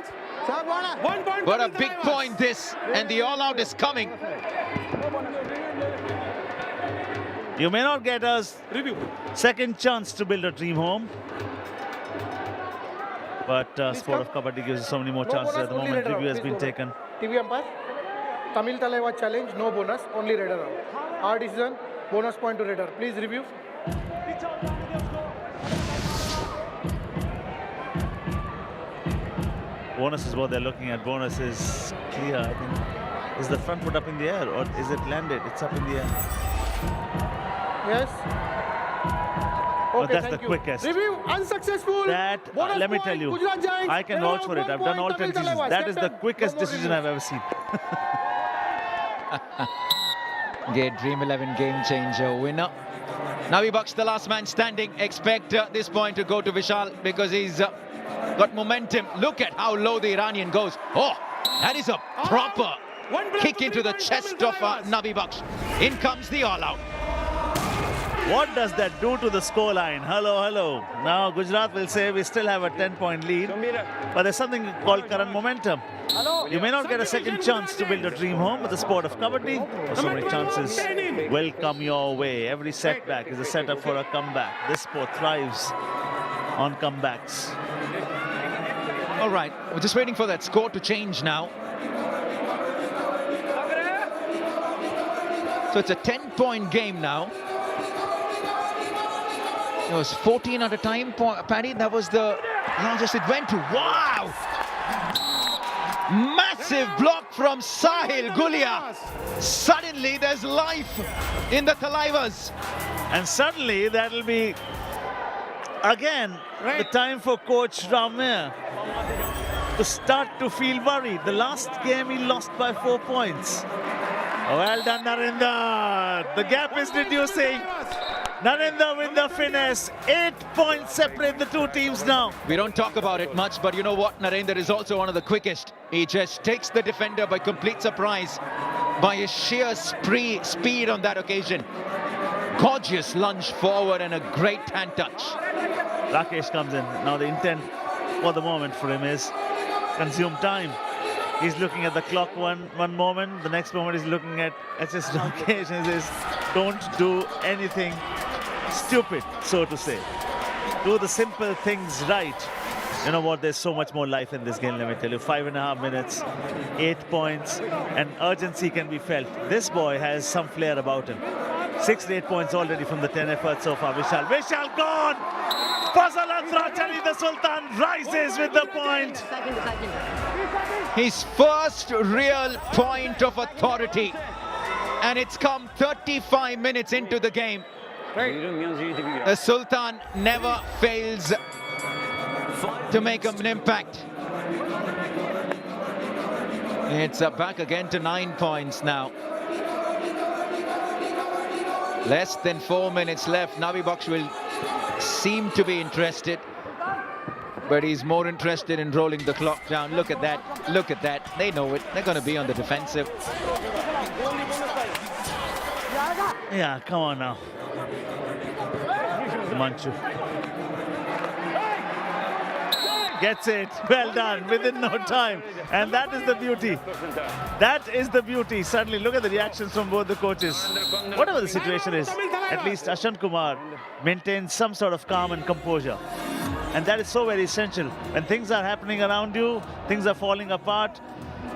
1 point. What a big point this, and the all-out is coming. You may not get a second chance to build a dream home, but sport of Kabaddi gives you so many more chances at the moment. Review has been taken. TV umpire, Tamil Thalaivas challenge, no bonus, only raider out. Our decision, bonus point to raider. Please review. Bonus is what they're looking at. Bonus is clear, I think. Is the front foot up in the air, or is it landed? It's up in the air. Yes. Oh, that's the quickest. Review unsuccessful. That, let me tell you, Gujarat Giants, I can vouch for it. I've done all 10 seasons. That is the quickest decision I've ever seen. Get Dream 11 game changer winner. Navi Bucks, the last man standing. Expect this point to go to Vishal because he's got momentum. Look at how low the Iranian goes. Oh, that is a proper kick into the chest of Navi Bucks. In comes the all-out. What does that do to the scoreline? Hello. Now Gujarat will say we still have a 10-point lead, but there's something called current momentum. You may not get a second chance to build a dream home, but the sport of Kabaddi, so many chances will come your way. Every setback is a setup for a comeback. This sport thrives on comebacks. All right, we're just waiting for that score to change now. So it's a 10-point game now. It was 14 at a time, Paddy. That was the largest it went to. Wow! Massive block from Sahil Gulia. Suddenly there's life in the Thalaivas. And suddenly that'll be, again, the time for Coach Ramir to start to feel worried. The last game he lost by 4 points. Well done, Narendra. The gap is reducing. Narendra with the finesse. 8 points separate the two teams now. We don't talk about it much, but you know what? Narendra is also one of the quickest. He just takes the defender by complete surprise by his sheer speed on that occasion. Gorgeous lunge forward and a great hand touch. Rakesh comes in. Now the intent for the moment for him is consume time. He's looking at the clock one moment. The next moment he's looking at SS Rakesh and says, don't do anything stupid, so to say. Do the simple things right. You know what? There's so much more life in this game, let me tell you. 5.5 minutes, 8 points, and urgency can be felt. This boy has some flair about him. 6 to 8 points already from the 10 efforts so far. Vishal gone! Fazal Atrachali, the Sultan, rises with the point. His first real point of authority. And it's come 35 minutes into the game. The Sultan never fails to make an impact. It's back again to 9 points now. Less than 4 minutes left. Navi Baksh will seem to be interested, but he's more interested in rolling the clock down. Look at that. Look at that. They know it. They're going to be on the defensive. Yeah, come on now. Manchu gets it. Well done, within no time. And that is the beauty. That is the beauty. Suddenly, look at the reactions from both the coaches. Whatever the situation is, at least Ashan Kumar maintains some sort of calm and composure. And that is so very essential. When things are happening around you, things are falling apart,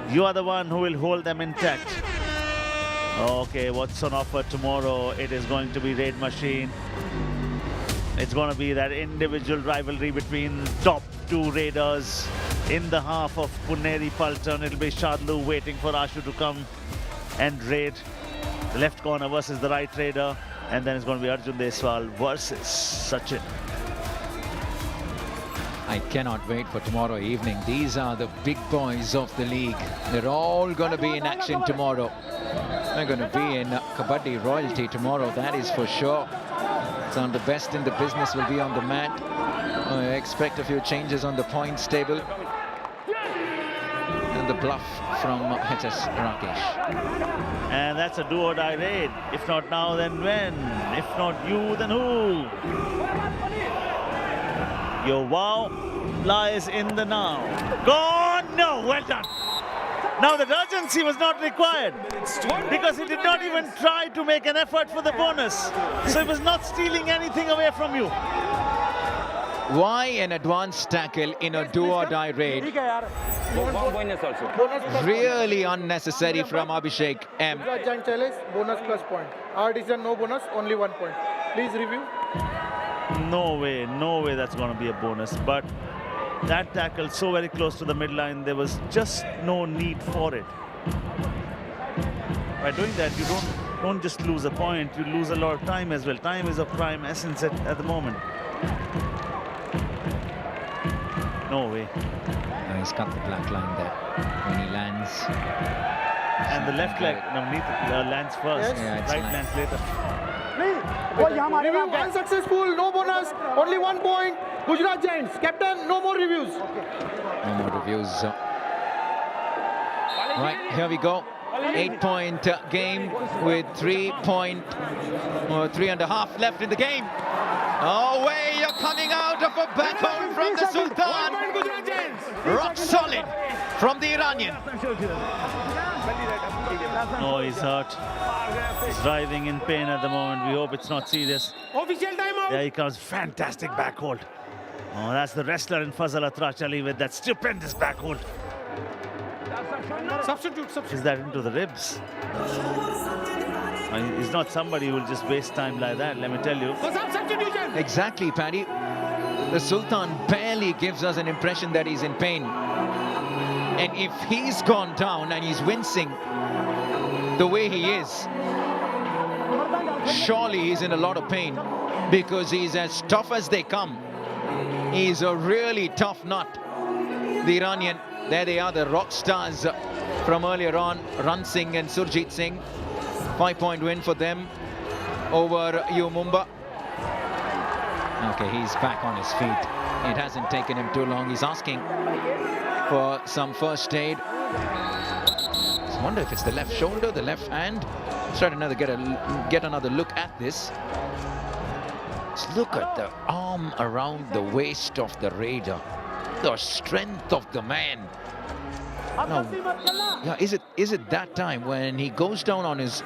you are the one who will hold them intact. Okay, what's on offer tomorrow? It is going to be Raid Machine. It's going to be that individual rivalry between top two raiders in the half of Puneri Paltan. It'll be Shadlu waiting for Ashu to come and raid. The left corner versus the right raider. And then it's going to be Arjun Deswal versus Sachin. I cannot wait for tomorrow evening. These are the big boys of the league. They're all going to be in action tomorrow. They're going to be in Kabaddi royalty tomorrow, that is for sure. Some of the best in the business will be on the mat. I expect a few changes on the points table. And the bluff from HS Rakesh. And that's a do-or-die raid. If not now, then when? If not you, then who? Your wow lies in the now. Gone! No, well done. Now that urgency was not required because he did not even try to make an effort for the bonus. So he was not stealing anything away from you. Why an advanced tackle in a do-or-die raid? Really unnecessary from Abhishek M. Gujarat Giants challenge, bonus plus point. Our decision, no bonus, only 1 point. Please review. No way that's going to be a bonus. But that tackle so very close to the midline, there was just no need for it. By doing that, you don't just lose a point, you lose a lot of time as well. Time is of prime essence at the moment. No way. He's cut the black line there when he lands. And the left leg, lands first, Yes. right lands later. Review unsuccessful, no bonus, only 1 point. Gujarat Giants, captain, no more reviews. No more reviews. Right, here we go. 8-point game with 3.5 left in the game. Oh, way, you're coming out of a backhand from the Sultan. Rock solid from the Iranian. Oh, he's hurt. He's writhing in pain at the moment. We hope it's not serious. Official timeout. There he comes. Fantastic back hold. Oh, that's the wrestler in Fazal Atrachali with that stupendous back hold. Substitute. Is that into the ribs? He's not somebody who will just waste time like that, let me tell you. Substitution. Exactly, Paddy. The Sultan barely gives us an impression that he's in pain. And if he's gone down and he's wincing the way he is, surely he's in a lot of pain because he's as tough as they come. He's a really tough nut. The Iranian, there they are, the rock stars from earlier on, Ran Singh and Surjit Singh. 5-point win for them over Mumba. Okay, he's back on his feet. It hasn't taken him too long. He's asking for some first aid. I wonder if it's the left shoulder, the left hand. Let's try to get another look at this. Let's look at the arm around the waist of the raider. The strength of the man. Now, yeah, is it that time when he goes down on his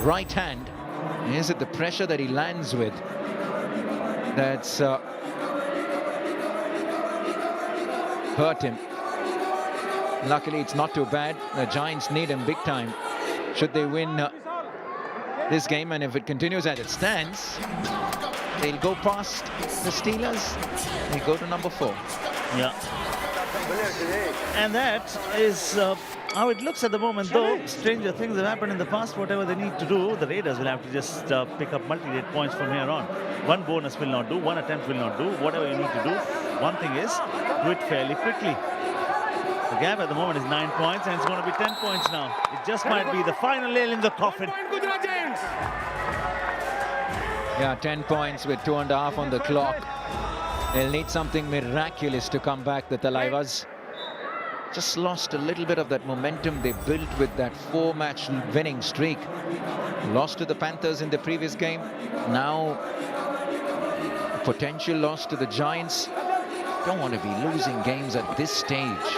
right hand? Is it the pressure that he lands with? That's hurt him. Luckily, it's not too bad. The Giants need him big time should they win this game, and if it continues as it stands, they'll go past the Steelers. They go to number 4. Yeah. And that is how it looks at the moment, though. Stranger things have happened in the past. Whatever they need to do, the Raiders will have to just pick up multi-rate points from here on. One bonus will not do, one attempt will not do. Whatever you need to do, one thing is, do it fairly quickly. The gap at the moment is 9 points, and it's going to be 10 points now. It just might be the final nail in the coffin. Gujarat Giants. Yeah, 10 points with 2.5 on the clock. They'll need something miraculous to come back, the Thalaivas. Just lost a little bit of that momentum they built with that 4-match winning streak. Lost to the Panthers in the previous game. Now, potential loss to the Giants. Don't want to be losing games at this stage.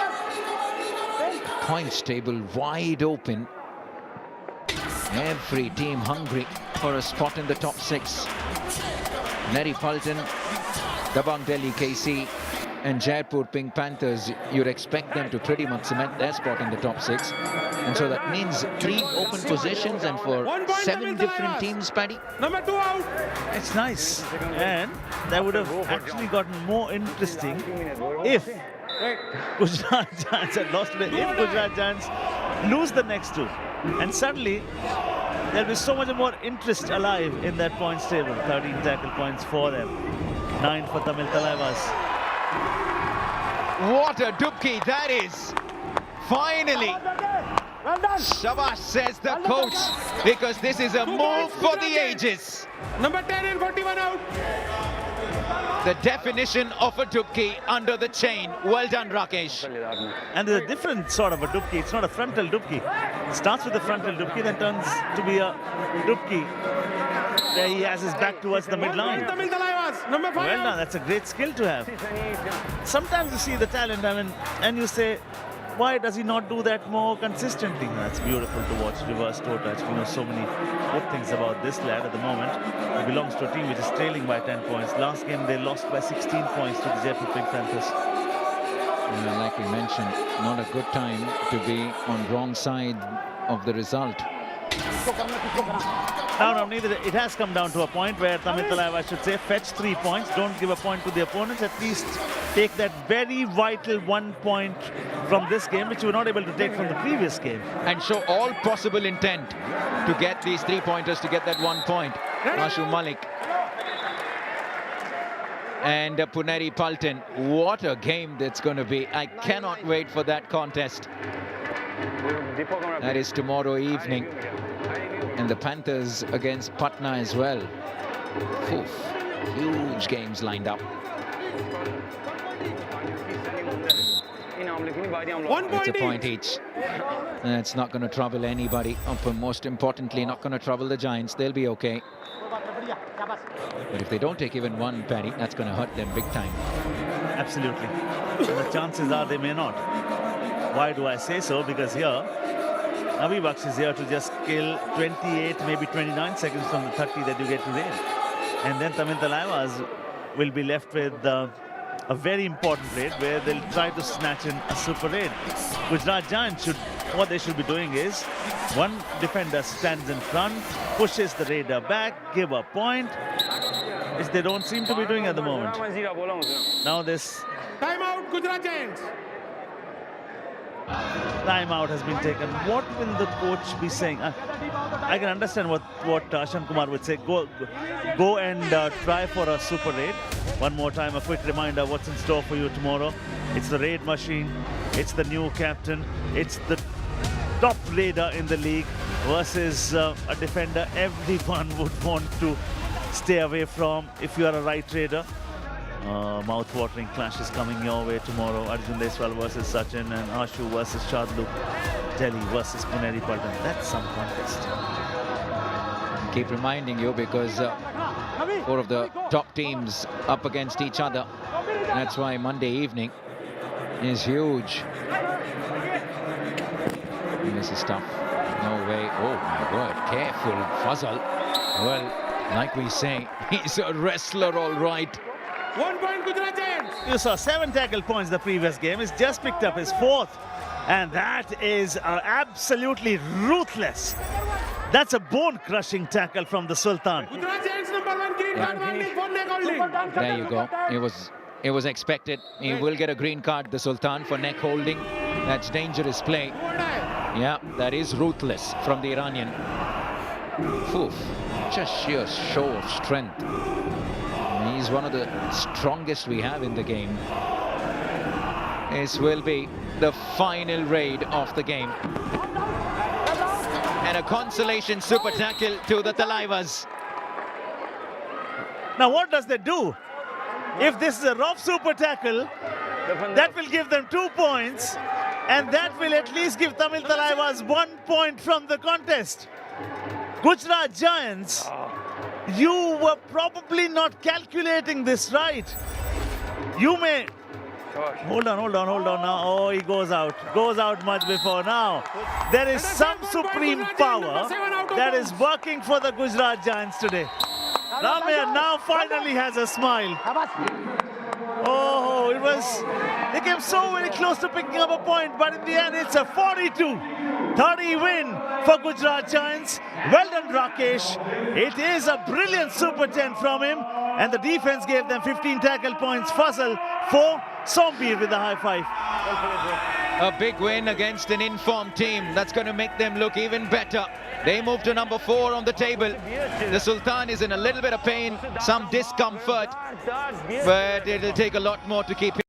Points table wide open. Every team hungry for a spot in the top 6. Neri Palton, Dabang Delhi KC and Jaipur Pink Panthers, you'd expect them to pretty much cement their spot in the top 6. And so that means 3 open positions, and for 7 different teams, Paddy. Number 2 out. It's nice. And that would have actually gotten more interesting if Gujarat Giants had lost today. If Gujarat Giants lose the next 2. And suddenly, there'll be so much more interest alive in that points table. 13 tackle points for them. 9 for Tamil Thalaivas. What a dubki that is! Finally! Shabash, says the coach, because this is a move for the ages. Number 10 and 41 out. The definition of a dubki under the chain. Well done, Rakesh. And there's a different sort of a dubki. It's not a frontal dubki. It starts with a frontal dubki, then turns to be a dubki. There he has his back towards the midline. Tamil Thalaivas. Number 5 Well out. done, that's a great skill to have. Sometimes you see the talent, and you say, why does he not do that more consistently? That's beautiful to watch. Reverse toe touch. We know so many good things about this lad at the moment. He belongs to a team which is trailing by 10 points. Last game they lost by 16 points to the Jaipur Pink Panthers. Yeah, like we mentioned, not a good time to be on wrong side of the result. Now, neither. It has come down to a point where Tamil Thalaivas should say, fetch 3 points. Don't give a point to the opponents. At least take that very vital 1 point from this game, which you were not able to take from the previous game. And show all possible intent to get these 3-pointers, to get that 1 point. Ashu Malik and Puneri Palton. What a game that's going to be. I cannot wait for that contest. That is tomorrow evening. And the Panthers against Patna as well. Oof, huge games lined up. 1 It's a point point each. each. And it's not going to trouble anybody. But most importantly, not going to trouble the Giants. They'll be okay. But if they don't take even 1, Paddy, that's going to hurt them big time. Absolutely. And the chances are they may not. Why do I say so? Because here, Navi Baksh is here to just kill 28, maybe 29 seconds from the 30 that you get to raid. And then Tamil Thalaivas will be left with a very important raid where they'll try to snatch in a super raid. Gujarat Giants what they should be doing is, one defender stands in front, pushes the raider back, give a point, which they don't seem to be doing at the moment. Now this Timeout, Gujarat Giants. timeout has been taken. What will the coach be saying? I can understand what Ashan Kumar would say. Go and try for a super raid. One more time, a quick reminder what's in store for you tomorrow. It's the raid machine. It's the new captain. It's the top raider in the league versus a defender everyone would want to stay away from if you are a right raider. Mouth-watering clashes coming your way tomorrow. Arjun Deswal versus Sachin, and Ashu versus Shadlu. Delhi versus Puneri Palton. That's some contest. Keep reminding you, because 4 of the top teams up against each other. That's why Monday evening is huge. This is tough. No way. Oh my word. Careful, Fazal. Well, like we say, he's a wrestler, all right. 1 point Gujarat Giants. You saw 7 tackle points the previous game. He's just picked up his 4th. And that is absolutely ruthless. That's a bone-crushing tackle from the Sultan. Gujarat Giants number 1 green card warning for neck holding. There you go. It was expected. He will get a green card, the Sultan, for neck holding. That's dangerous play. Yeah, that is ruthless from the Iranian. Oof, just sheer show of strength. He's one of the strongest we have in the game. This will be the final raid of the game. And a consolation super tackle to the Thalaivas. Now what does they do? If this is a rough super tackle, that will give them 2 points. And that will at least give Tamil Thalaivas 1 point from the contest. Gujarat Giants, you were probably not calculating this right. You may... Hold on now. Oh, he goes out much before now. There is some supreme power that is working for the Gujarat Giants today. Ramya now finally has a smile. Oh, they came so very close to picking up a point, but in the end it's a 42-30 win for Gujarat Giants. Well done, Rakesh. It is a brilliant super 10 from him, and the defense gave them 15 tackle points. Fazal 4, Sombir with the high 5. A big win against an informed team. That's going to make them look even better. They move to number 4 on the table. The Sultan is in a little bit of pain, some discomfort, but it'll take a lot more to keep him.